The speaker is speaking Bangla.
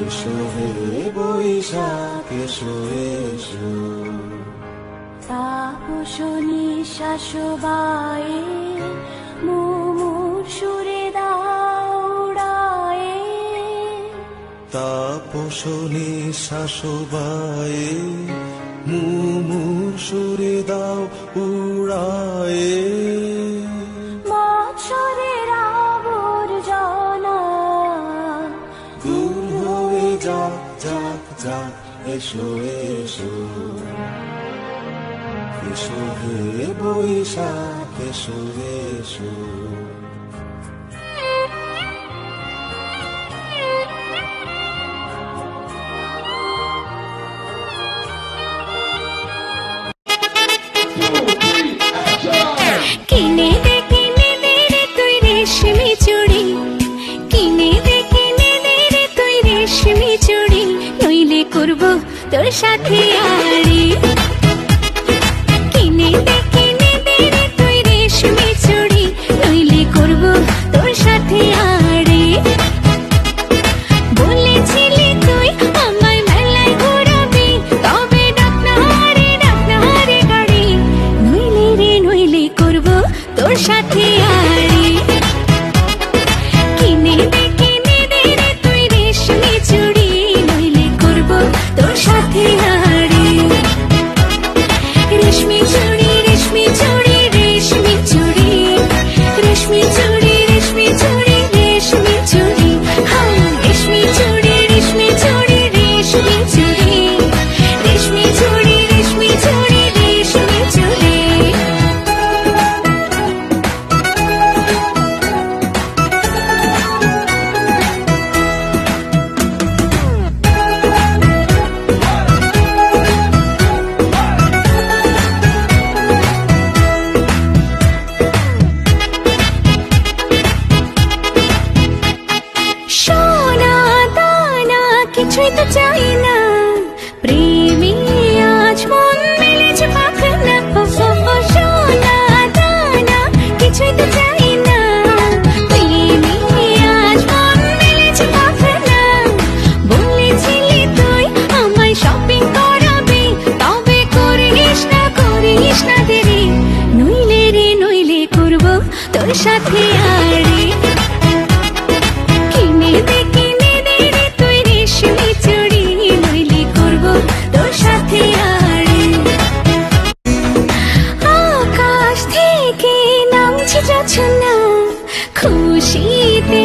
এসো হে বৈশাখ এসো এসো। তাপস নিঃশ্বাস বায়ে মুমুর সুরে দাউড়ায়ে, তাপস নিঃশ্বাস বায়ে মুমুর সুরে দাও উড়ায়ে। বৎসরের আবর্জনা দূর হয়ে যাক যাক যাক এসো এসো। এসো হে বৈশাখ এসো এসো। কিনে দে রে তুই রেশমি চুড়ি, কিনে দে রে তুই রেশমি চুড়ি, নইলে করবো তোর সাথে আড়ি। কিনে দে রে তুই রেশমি চুড়ি, নইলে করবো তোর সাথে আড়ি। বলেছিলি তুই আমায় মেলায় ঘোরাবি, তবে ডাক না রে গাড়ি, নইলে করবো তোর সাথে আড়ি। কিনে দে রে তুই রেশমি চুড়ি, নইলে করবো তোর সাথে আড়ি। রেশমি চুড়ি রেশমি চুড়ি রেশমি চুড়ি, রেশমি চুড়ি রেশমি চুড়ি রেশমি চুড়ি, হাম রেশমি চুড়ি রেশমি চুড়ি রেশমি চুড়ি, রেশমি চুড়ি রেশমি চুড়ি রেশমি চুড়ি। সোনা দানা কিছুই তো চাই না, প্রেমে আজ মন মেলেছে পাখনা। সোনা দানা কিছুই তো চাই না, প্রেমে আজ মন মেলেছে পাখনা। বলেছিলি তুই আমায় শপিং করাবি, তবে করিস না দেরি, নইলে করবো তোর সাথে আড়ি। কিনে দে রে তুই রেশমি চুড়ি, নইলে করবো তোর সাথে আড়ি। আকাশ থেকে নামছে জোছনা, খুশিতে